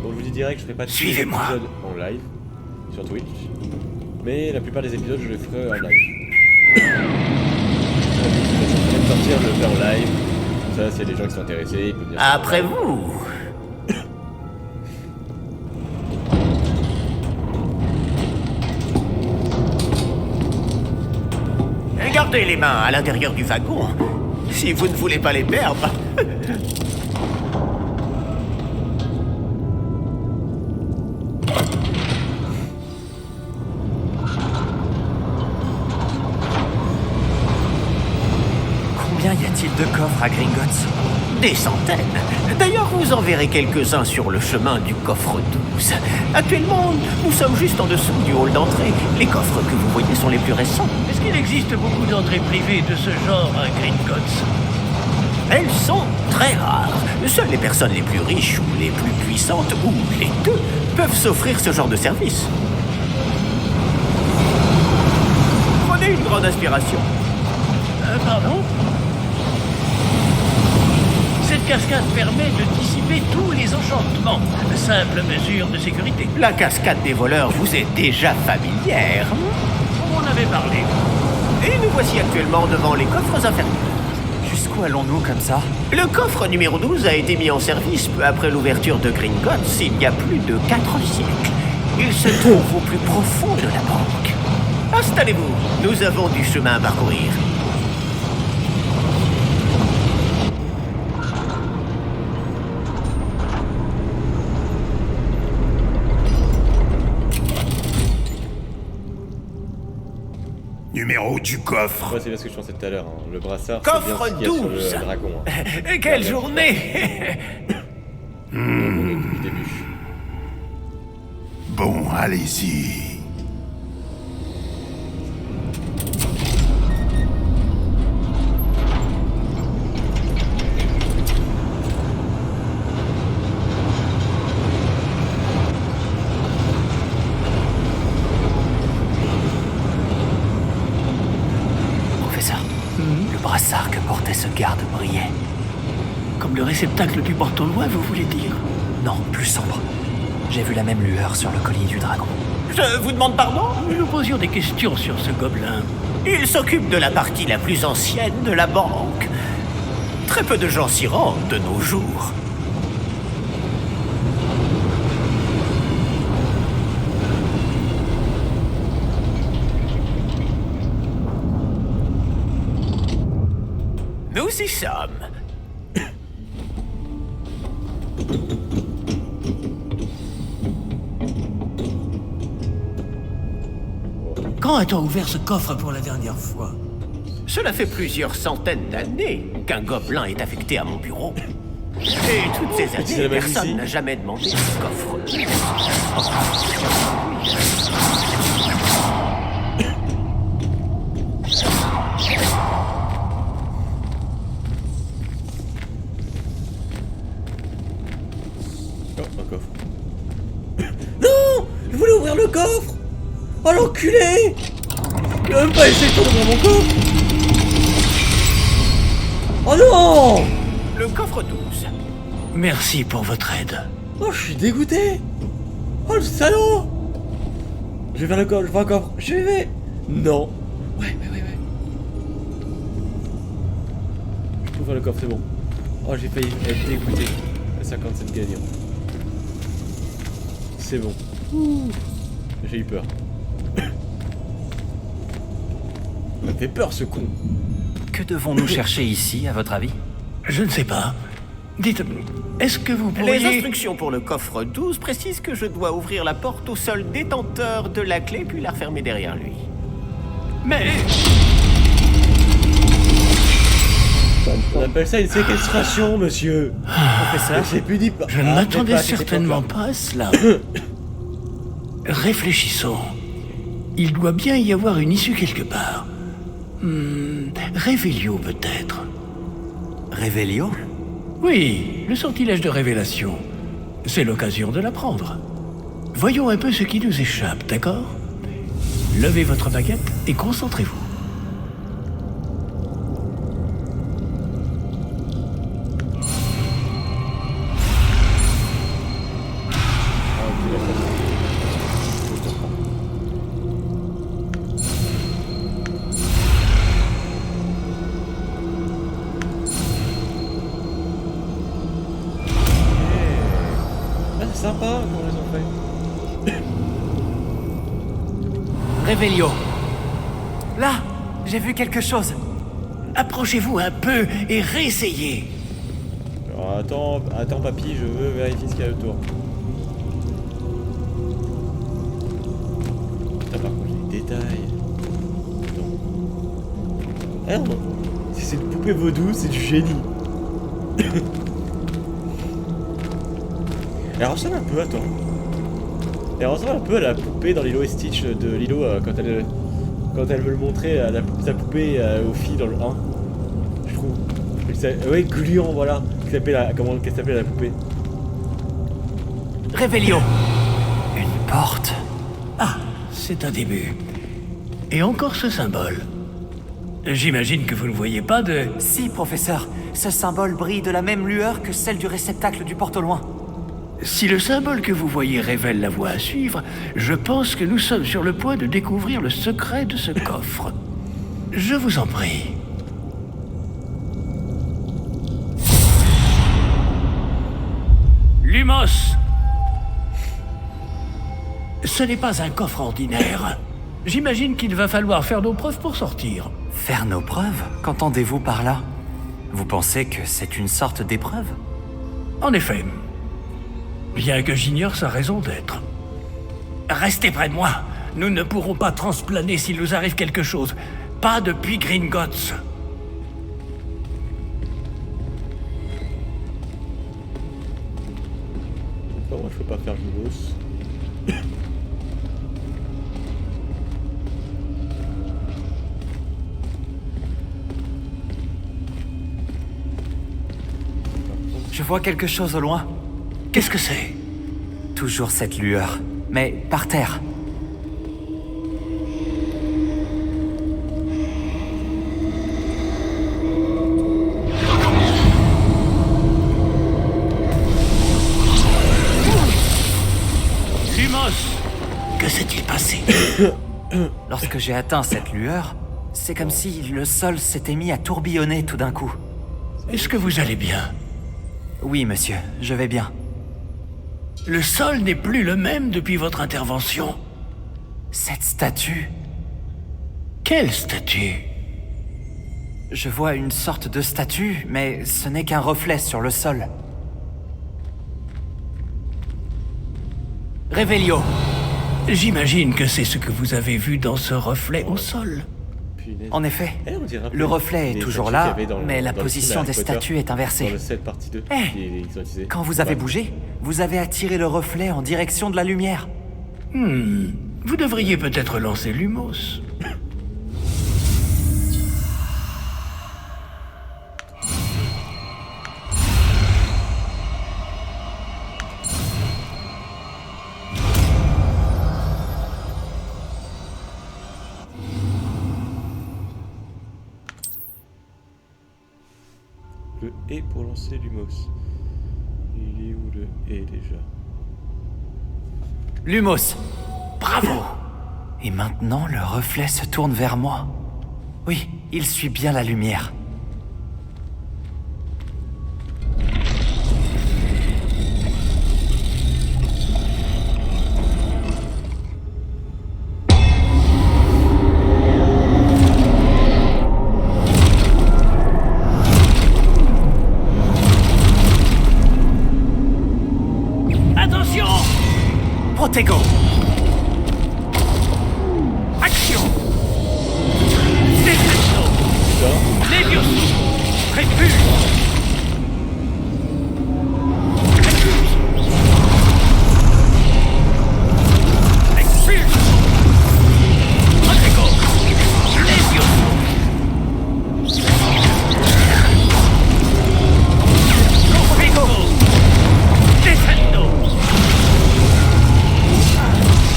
Bon, je vous dis direct, je ferai pas tous les Suivez-moi. épisodes en live sur Twitch, mais la plupart des épisodes, je les ferai en live. Je vais me sortir, je le fais en live. Comme ça, s'il y a des gens qui sont intéressés, ils peuvent venir. Après vous. Gardez les mains à l'intérieur du wagon, si vous ne voulez pas les perdre. Combien y a-t-il de coffres à Gringotts? Des centaines. D'ailleurs, vous en verrez quelques-uns sur le chemin du coffre 12. Actuellement, nous sommes juste en dessous du hall d'entrée. Les coffres que vous voyez sont les plus récents. Est-ce qu'il existe beaucoup d'entrées privées de ce genre à Gringotts? Elles sont très rares. Seules les personnes les plus riches ou les plus puissantes, ou les deux, peuvent s'offrir ce genre de service. Prenez une grande inspiration. Pardon? Cette cascade permet de dissiper tous les enchantements. Simple mesure de sécurité. La cascade des voleurs vous est déjà familière. On en avait parlé. Et nous voici actuellement devant les coffres inférieurs. Jusqu'où allons-nous comme ça? Le coffre numéro 12 a été mis en service peu après l'ouverture de Gringotts il y a plus de 4 siècles. Il se trouve au plus profond de la banque. Installez-vous, nous avons du chemin à parcourir. Numéro du coffre. Ouais, c'est bien ce que je pensais tout à l'heure. Hein. Le brassard, Coffre c'est bien ce qu'il y a sur 12. le dragon. Hein. Quelle journée! Depuis le début. Bon, allez-y. Professeur, le brassard que portait ce garde brillait. Comme le réceptacle du porte au loin, vous voulez dire? Non, plus sombre. J'ai vu la même lueur sur le collier du dragon. Je vous demande pardon? Nous nous posions des questions sur ce gobelin. Il s'occupe de la partie la plus ancienne de la banque. Très peu de gens s'y rendent de nos jours. nous y sommes. Quand a-t-on ouvert ce coffre pour la dernière fois? Cela fait plusieurs centaines d'années qu'un gobelin est affecté à mon bureau. Et toutes ces C'est années, la magie personne ici. n'a jamais demandé ce coffre. Oh, un coffre. Non! Je voulais ouvrir le coffre! Oh l'enculé! Il a même pas essayé d'ouvrir mon coffre! Oh non! Le coffre 12. Merci pour votre aide. Oh, je suis dégoûté! Oh le salaud! Je vais vers le coffre, je vois un coffre, je vais! Non! Ouais. Je peux ouvrir le coffre, c'est bon. Oh, j'ai failli être dégoûté. 57 gagnants. C'est bon. J'ai eu peur. Il m'a fait peur ce con. Que devons-nous chercher ici, à votre avis? Je ne sais pas. Dites, est-ce que vous Les pourriez... instructions pour le coffre 12 précisent que je dois ouvrir la porte au seul détenteur de la clé puis la refermer derrière lui. Mais... On appelle ça une séquestration, monsieur. Professeur? C'est plus dit. Je ne m'attendais certainement pas à cela. Réfléchissons. Il doit bien y avoir une issue quelque part. Révélio peut-être. Révélio? Oui, le sortilège de révélation. C'est l'occasion de l'apprendre. Voyons un peu ce qui nous échappe, d'accord? Levez votre baguette et concentrez-vous. Ah, c'est sympa comment ils ont fait. Révélio. Là, j'ai vu quelque chose. Approchez-vous un peu et réessayez. Alors attends papy, je veux vérifier ce qu'il y a autour. Putain, par contre, les détails. Attends. Ah non, si c'est une poupée vaudou, c'est du génie. Elle ressemble un peu, attends. Elle ressemble un peu à la poupée dans Lilo et Stitch de Lilo quand elle veut le montrer à sa poupée aux filles dans le 1. Je trouve. Ouais, Gluant, voilà. Comment qu'elle s'appelait la poupée. Révélio. Une porte. Ah, c'est un début. Et encore ce symbole. J'imagine que vous ne voyez pas de... Si, professeur, ce symbole brille de la même lueur que celle du réceptacle du porte au loin. Si le symbole que vous voyez révèle la voie à suivre, je pense que nous sommes sur le point de découvrir le secret de ce coffre. Je vous en prie. Lumos! Ce n'est pas un coffre ordinaire. J'imagine qu'il va falloir faire nos preuves pour sortir. Faire nos preuves? Qu'entendez-vous par là? Vous pensez que c'est une sorte d'épreuve? En effet. Bien que j'ignore sa raison d'être. Restez près de moi. Nous ne pourrons pas transplaner s'il nous arrive quelque chose. Pas depuis Gringotts. Pourquoi moi je peux pas faire Lumos? Je vois quelque chose au loin. Qu'est-ce que c'est? Toujours cette lueur, mais par terre. Lumos! Que s'est-il passé? Lorsque j'ai atteint cette lueur, c'est comme si le sol s'était mis à tourbillonner tout d'un coup. Est-ce que vous allez bien? Oui, monsieur, je vais bien. Le sol n'est plus le même depuis votre intervention. Cette statue... Quelle statue? Je vois une sorte de statue, mais ce n'est qu'un reflet sur le sol. Révélio. J'imagine que c'est ce que vous avez vu dans ce reflet au sol. Punaise. En effet, Eh, on dirait un peu le reflet est les toujours statues là, qu'il y avait dans- mais la dans le position film des Harry Potter, statues est dans inversée. le 7 partie 2 Eh, qu'ils ont utilisé. Quand vous avez Ouais. bougé, vous avez attiré le reflet en direction de la lumière. Vous devriez peut-être lancer Lumos. Le et pour lancer Lumos. Il est où le et déjà? Lumos. Bravo. Et maintenant, le reflet se tourne vers moi. Oui, il suit bien la lumière. Attention! Protego. Action! Descendo! Levioso! Répulse! Expulse! Protego! Levioso! Protego! Descendo!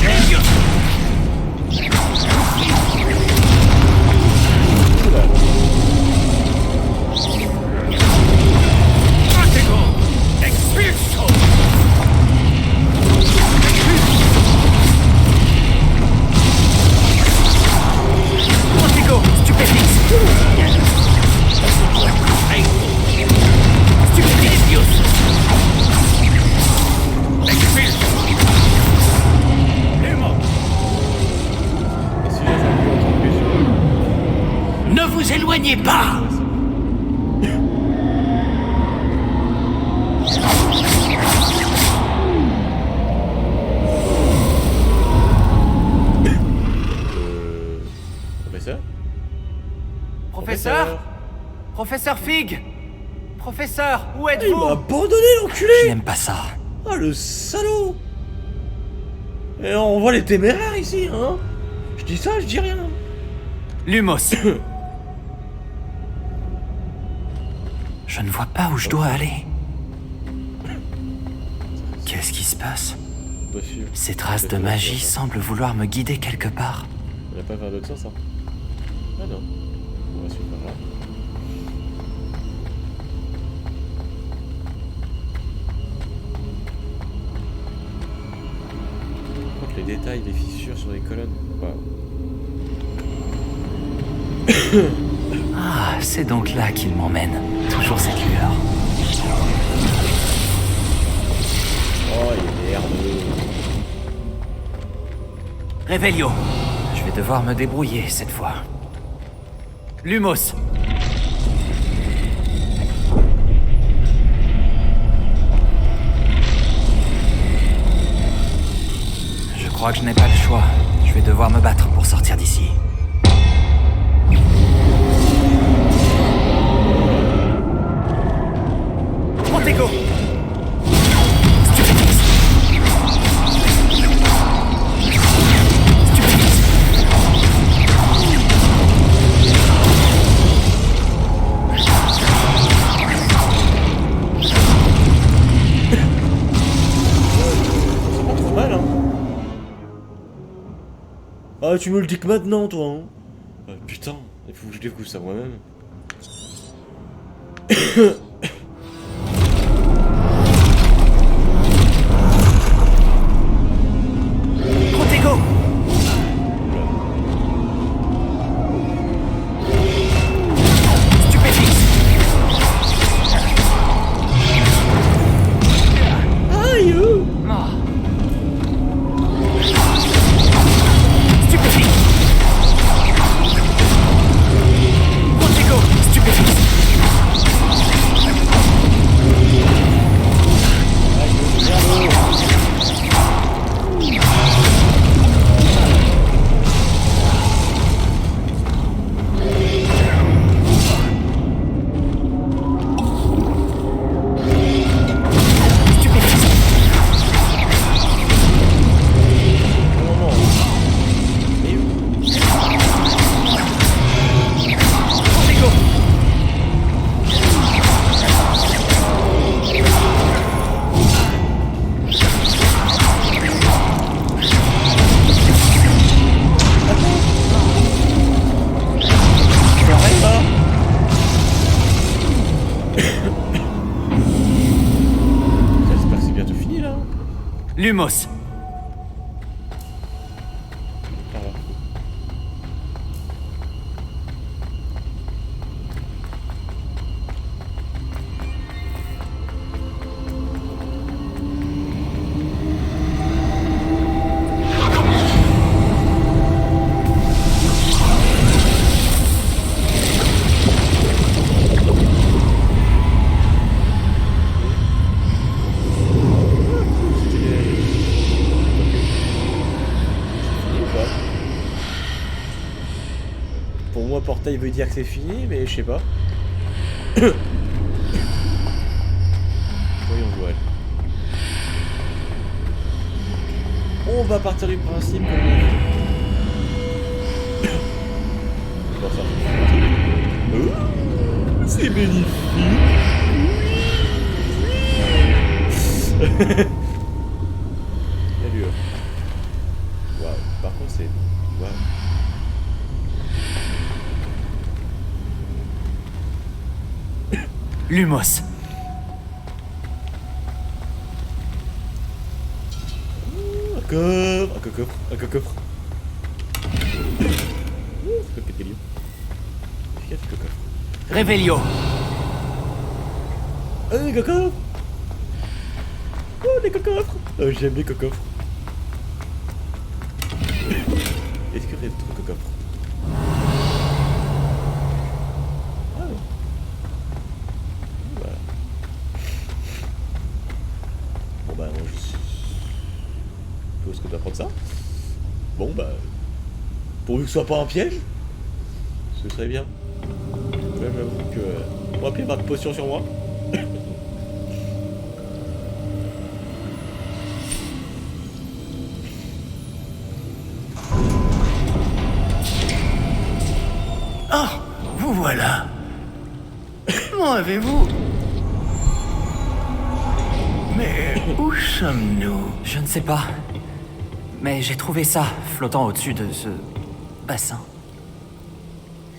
Levioso! Protego! Expulso! Protego. Stupéfix. Levioso! Expulso! Lumos! Et celui-là, ça me encore plus. Ne vous éloignez pas! Professeur? Professeur? Professeur Fig. Professeur, où Il m'a êtes-vous? abandonné, Je l'enculé! n'aime pas ça. Ah, le salaud! Et on voit les téméraires ici, hein? Je dis ça, je dis rien. Lumos. Je ne vois pas où je dois aller. Qu'est-ce qui se passe? On doit suivre. Ces traces de magie semblent vouloir me guider quelque part. On va pas faire d'autre sens, hein? Ah non. On va suivre par là. Par contre, les détails, les fissures sur les colonnes. Waouh. Ah, c'est donc là qu'il m'emmène. Toujours cette lueur. Oh, il est nerveux. Révélio. Je vais devoir me débrouiller cette fois. Lumos. Je crois que je n'ai pas le choix. Je vais devoir me battre pour sortir d'ici. Protego. Stupéfix. Stupéfix. C'est pas trop mal, hein? Ah, tu me le dis que maintenant, toi, hein? Ah, putain, il faut que je découvre ça moi-même. Protego. Stupéfix. Aïe! Ah. Stupéfix. Protego. Lumos. Alors. Pour moi, portail veut dire que c'est fini, mais je sais pas. Voyons voir. On va partir du principe qu'on Bon, ça. Oh, c'est magnifique. La lueur. Waouh. Par contre, c'est. Waouh. Lumos. Un coffre, un coffre, un coffre. C'est quoi le efficace le coffre. Revelio. Un coffre. Oh, les cocoffres. Oh, j'aime les cocoffres. Est-ce que vous avez d'autres cocoffres? Ah oui. Voilà. Bon bah, je suppose que je dois prendre ça. Bon bah, pourvu que ce soit pas un piège, ce serait bien. Même j'avoue que on va appeler ma potion sur moi. Oh, vous voilà. Comment avez-vous? Mais où sommes-nous? Je ne sais pas. Mais j'ai trouvé ça flottant au-dessus de ce bassin.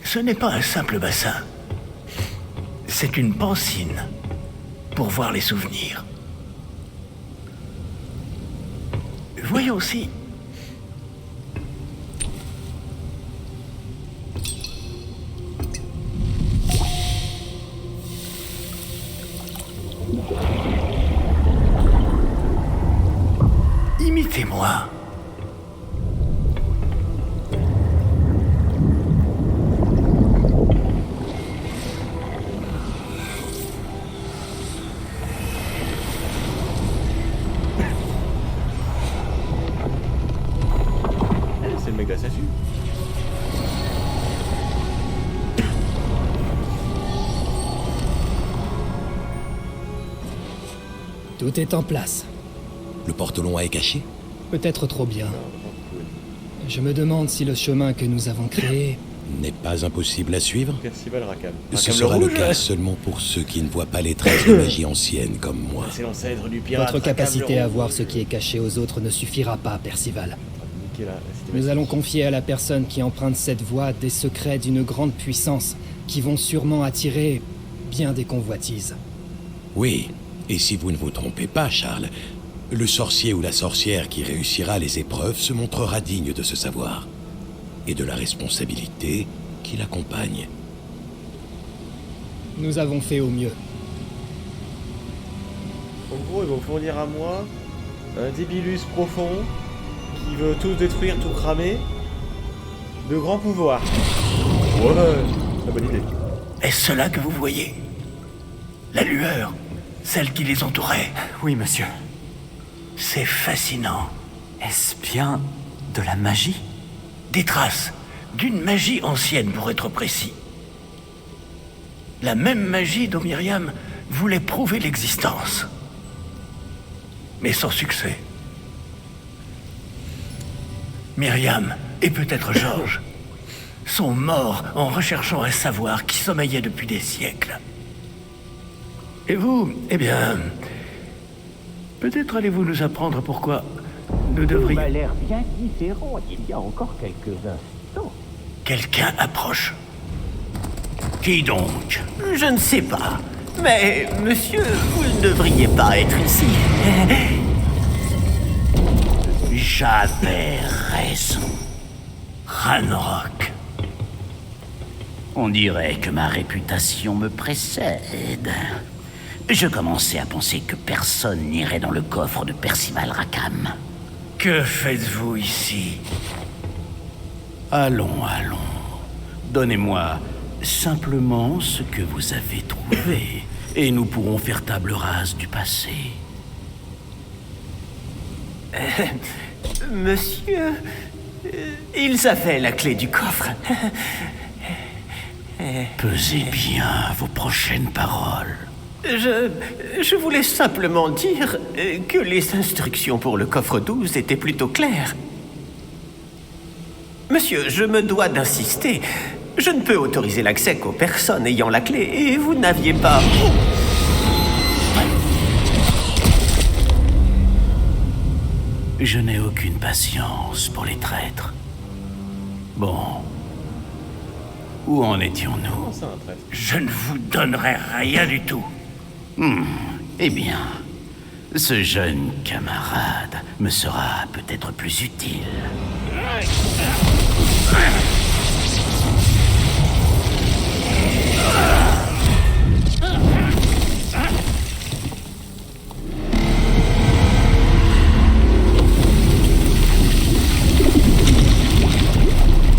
Ce n'est pas un simple bassin. C'est une pancine pour voir les souvenirs. Voyons si... Imitez-moi. C'est le méga statue. Tout est en place. Le portelon est caché? Peut-être trop bien. Je me demande si le chemin que nous avons créé... N'est pas impossible à suivre? Festival Rakam. Ce sera le cas seulement pour ceux qui ne voient pas les traces de magie ancienne comme moi. C'est l'ancêtre du pirate. Votre capacité Rakam à le voir Rouge. ce qui est caché aux autres ne suffira pas, Percival. Niquer la cinématique. Nous allons confier à la personne qui emprunte cette voie des secrets d'une grande puissance qui vont sûrement attirer bien des convoitises. Oui, et si vous ne vous trompez pas, Charles, le sorcier ou la sorcière qui réussira les épreuves se montrera digne de ce savoir et de la responsabilité qui l'accompagne. Nous avons fait au mieux. En gros, ils vont fournir à moi un débilus profond qui veut tout détruire, tout cramer. De grands pouvoirs. Ouais, c'est une bonne idée. Est-ce cela que vous voyez? La lueur, celle qui les entourait. Oui, monsieur. C'est fascinant. Est-ce bien de la magie? Des traces d'une magie ancienne, pour être précis. La même magie dont Myriam voulait prouver l'existence. Mais sans succès. Myriam, et peut-être Georges, sont morts en recherchant un savoir qui sommeillait depuis des siècles. Et vous, eh bien... Peut-être allez-vous nous apprendre pourquoi nous devrions... m'a l'air bien différent il y a encore quelques instants. Quelqu'un approche. Qui donc? Je ne sais pas. Mais, monsieur, vous ne devriez pas être ici. J'avais raison. Ranrock. On dirait que ma réputation me précède. Je commençais à penser que personne n'irait dans le coffre de Percival Rackham. Que faites-vous ici? Allons. Donnez-moi simplement ce que vous avez trouvé, et nous pourrons faire table rase du passé. Monsieur, ils avaient la clé du coffre. Pesez bien vos prochaines paroles. Je voulais simplement dire que les instructions pour le coffre 12 étaient plutôt claires. Monsieur, je me dois d'insister. Je ne peux autoriser l'accès qu'aux personnes ayant la clé, et vous n'aviez pas... Je n'ai aucune patience pour les traîtres. Bon. Où en étions-nous? Je ne vous donnerai rien du tout. Eh bien, ce jeune camarade me sera peut-être plus utile.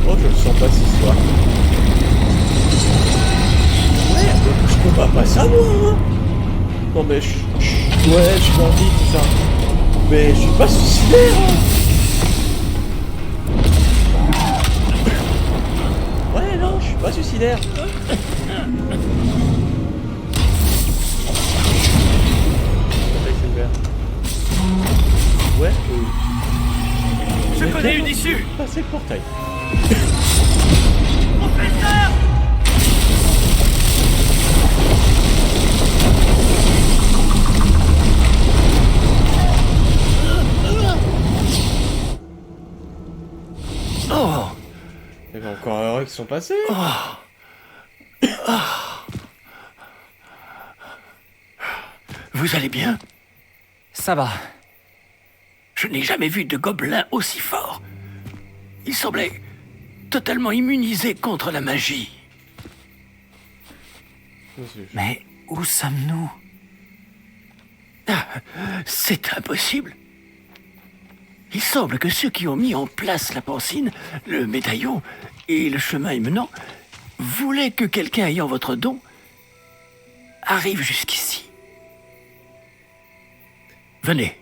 Oh, je le sens pas ce soir. Merde, je peux pas ça moi, hein. Non mais ouais, je suis en vie, tout ça. Mais je suis pas suicidaire, hein. Ouais, non, je suis pas suicidaire. Ouais. Je connais une issue. Passer le portail. Professeur! Oh! Il y avait encore heureux qui sont passés. Vous allez bien? Ça va. Je n'ai jamais vu de gobelin aussi fort. Il semblait totalement immunisé contre la magie. Mais où sommes-nous? C'est impossible. Il semble que ceux qui ont mis en place la pancine, le médaillon et le chemin émenant voulaient que quelqu'un ayant votre don arrive jusqu'ici. Venez.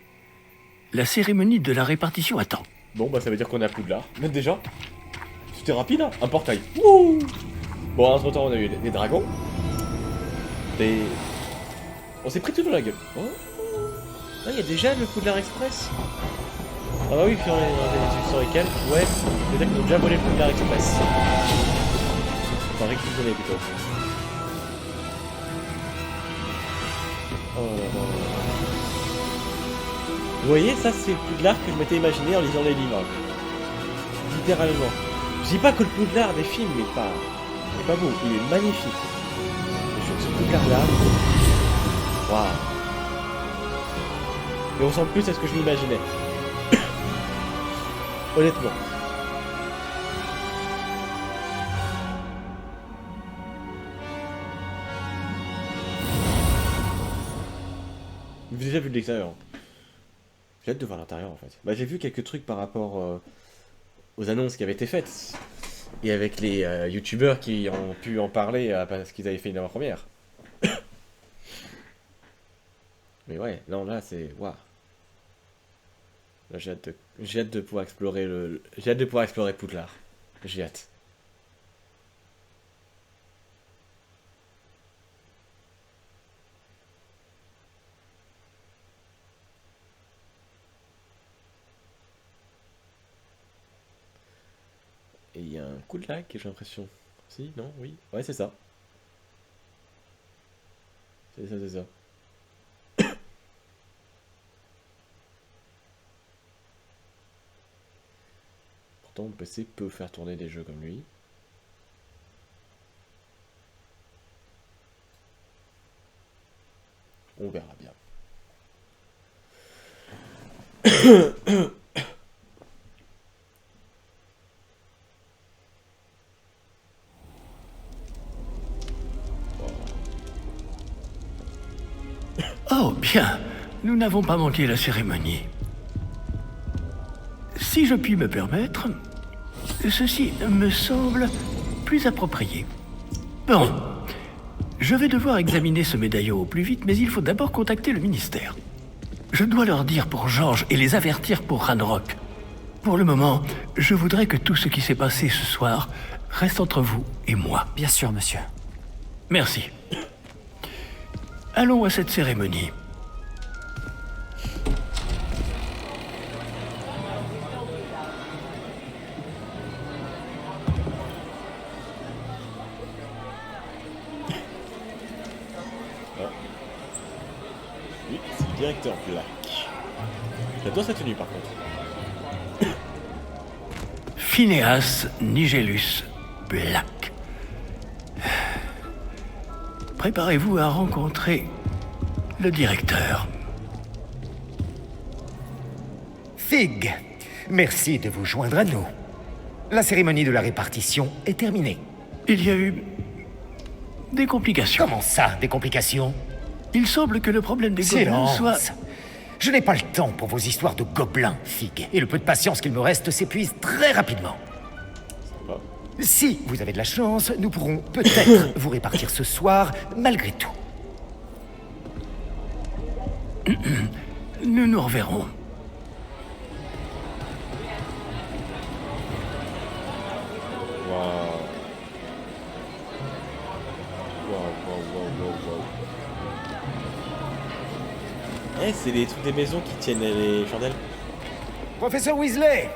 La cérémonie de la répartition attend. Bon, bah ça veut dire qu'on est à Poudlard. Mais déjà, c'était rapide, hein. Un portail. Wouh! Bon, entre temps, on a eu des dragons. On s'est pris tout dans la gueule. Oh. Ah, il y a déjà le Poudlard Express. Ah bah oui, puis on est sur lesquels. Ouais, c'est-à-dire qu'ils ont déjà volé le Poudlard Express. Enfin, réquisitionné plutôt. Oh là là. Vous voyez, ça c'est le Poudlard que je m'étais imaginé en lisant les livres. Littéralement. Je dis pas que le Poudlard des films n'est pas beau, il est magnifique. Mais je trouve que ce Poudlard-là... Waouh. Il ressemble plus à ce que je m'imaginais. Honnêtement. J'ai déjà vu de l'extérieur. J'ai hâte de voir l'intérieur en fait. Bah, j'ai vu quelques trucs par rapport aux annonces qui avaient été faites. Et avec les youtubeurs qui ont pu en parler parce qu'ils avaient fait une avant-première. Mais ouais, non là c'est... Waouh. Là j'ai hâte de pouvoir explorer J'ai hâte de pouvoir explorer Poudlard. J'ai hâte. Et il y a un coup de lag, j'ai l'impression. Si, non, oui. Ouais, c'est ça. C'est ça, c'est ça. Pourtant, mon PC peut faire tourner des jeux comme lui. On verra bien. nous n'avons pas manqué la cérémonie. Si je puis me permettre, ceci me semble plus approprié. Bon, je vais devoir examiner ce médaillon au plus vite, mais il faut d'abord contacter le ministère. Je dois leur dire pour Georges et les avertir pour Ranrock. Pour le moment, je voudrais que tout ce qui s'est passé ce soir reste entre vous et moi. Bien sûr, monsieur. Merci. Allons à cette cérémonie. Oui, c'est le directeur Black. J'adore sa tenue par contre. Phineas Nigellus Black. Préparez-vous à rencontrer le directeur. Fig, merci de vous joindre à nous. La cérémonie de la répartition est terminée. Il y a eu des complications. Comment ça, des complications? Il semble que le problème des gobelins soit... Je n'ai pas le temps pour vos histoires de gobelins, Fig, et le peu de patience qu'il me reste s'épuise très rapidement. Si vous avez de la chance, nous pourrons peut-être vous répartir ce soir, malgré tout. Nous nous reverrons. Eh, c'est les trucs des maisons qui tiennent les chandelles. Professeur Weasley,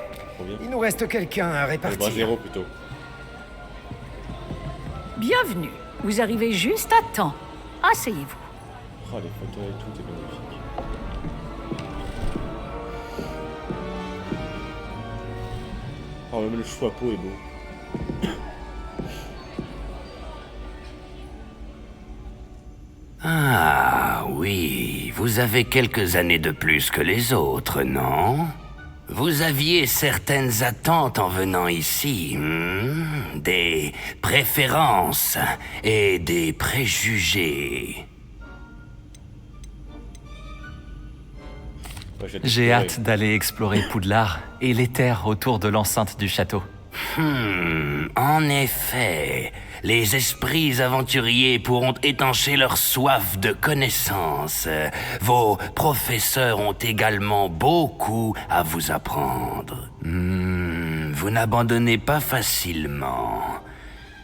il nous reste quelqu'un à Le répartir. bras zéro plutôt. Bienvenue. Vous arrivez juste à temps. Asseyez-vous. Oh, les photos et tout, c'est magnifique. Oh, même le chapeau est beau. Ah oui, vous avez quelques années de plus que les autres, non? Vous aviez certaines attentes en venant ici, des préférences et des préjugés. J'ai hâte d'aller explorer Poudlard et les terres autour de l'enceinte du château. En effet, les esprits aventuriers pourront étancher leur soif de connaissances. Vos professeurs ont également beaucoup à vous apprendre. Vous n'abandonnez pas facilement.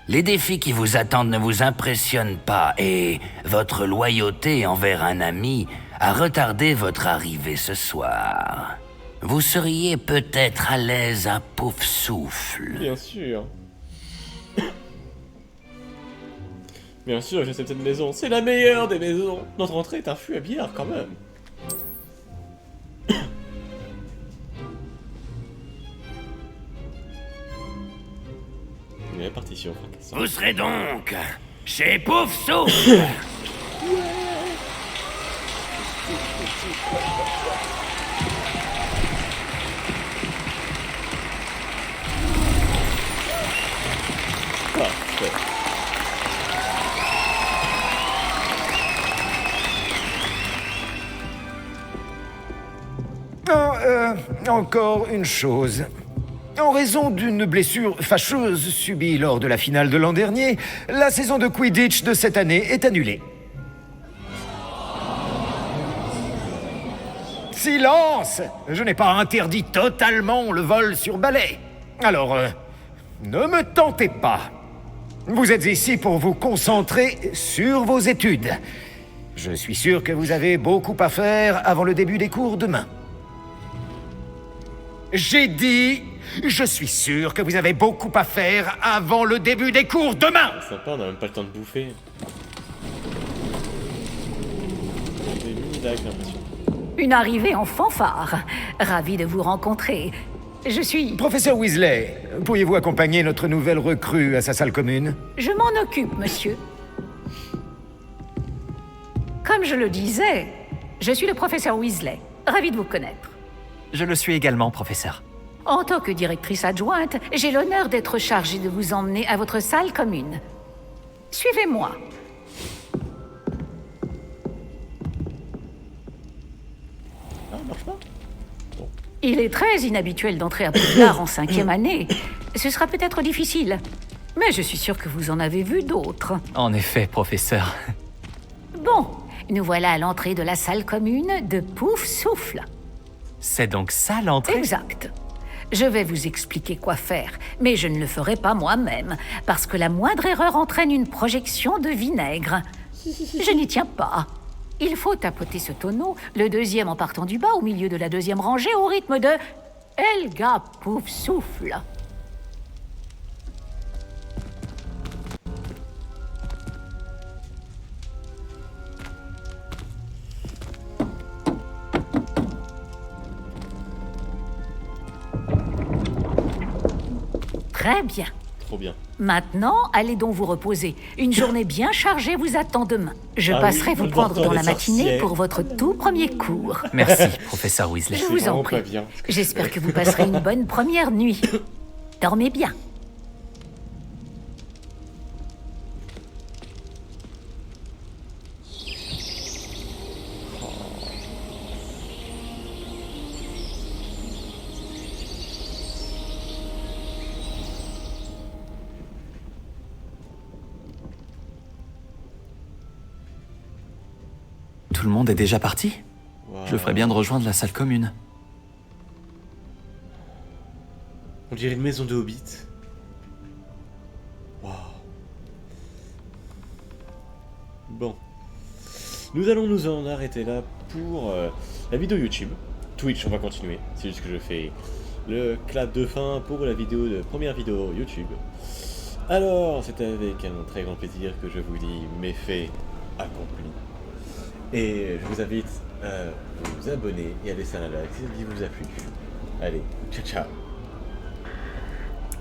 Les défis qui vous attendent ne vous impressionnent pas et votre loyauté envers un ami a retardé votre arrivée ce soir. Vous seriez peut-être à l'aise à Poufsouffle. Bien sûr. Bien sûr, j'accepte cette maison. C'est la meilleure des maisons. Notre entrée est un fût à bière quand même. Une répartition fracassante. Vous serez donc chez Poufsouffle. Encore une chose. En raison d'une blessure fâcheuse subie lors de la finale de l'an dernier, la saison de Quidditch de cette année est annulée. Silence! Je n'ai pas interdit totalement le vol sur balai. Alors, ne me tentez pas. Vous êtes ici pour vous concentrer sur vos études. Je suis sûr que vous avez beaucoup à faire avant le début des cours demain. J'ai dit, je suis sûr que vous avez beaucoup à faire avant le début des cours demain. C'est sympa, on a même pas le temps de bouffer. J'ai mis là, j'ai l'impression. Une arrivée en fanfare. Ravi de vous rencontrer. Je suis... Professeur Weasley, pourriez-vous accompagner notre nouvelle recrue à sa salle commune? Je m'en occupe, monsieur. Comme je le disais, je suis le professeur Weasley. Ravi de vous connaître. Je le suis également, professeur. En tant que directrice adjointe, j'ai l'honneur d'être chargée de vous emmener à votre salle commune. Suivez-moi. marche pas? Il est très inhabituel d'entrer à Poudlard en 5e année. Ce sera peut-être difficile. Mais je suis sûre que vous en avez vu d'autres. En effet, professeur. Bon, nous voilà à l'entrée de la salle commune de Pouf Souffle. C'est donc ça l'entrée? Exact. Je vais vous expliquer quoi faire, mais je ne le ferai pas moi-même, parce que la moindre erreur entraîne une projection de vinaigre. Je n'y tiens pas. Il faut tapoter ce tonneau, le deuxième en partant du bas, au milieu de la deuxième rangée, au rythme de Helga Pouf Souffle. Très bien. Trop bien. Maintenant, allez donc vous reposer. Une journée bien chargée vous attend demain. Je Ah passerai oui, vous le prendre porteur dans la des matinée sorcières. pour votre tout premier cours. Merci, professeur Weasley. Je vous en prie. J'espère que vous passerez une bonne première nuit. Dormez bien. Tout le monde est déjà parti? Wow. Je ferais bien de rejoindre la salle commune. On dirait une maison de Hobbit. Wow. Bon. Nous allons nous en arrêter là pour la vidéo YouTube. Twitch, on va continuer. C'est juste que je fais le clap de fin pour la vidéo de première vidéo YouTube. Alors, c'est avec un très grand plaisir que je vous dis méfait accompli. Et je vous invite à vous abonner et à laisser un like si cette vidéo vous a plu. Allez, ciao ciao.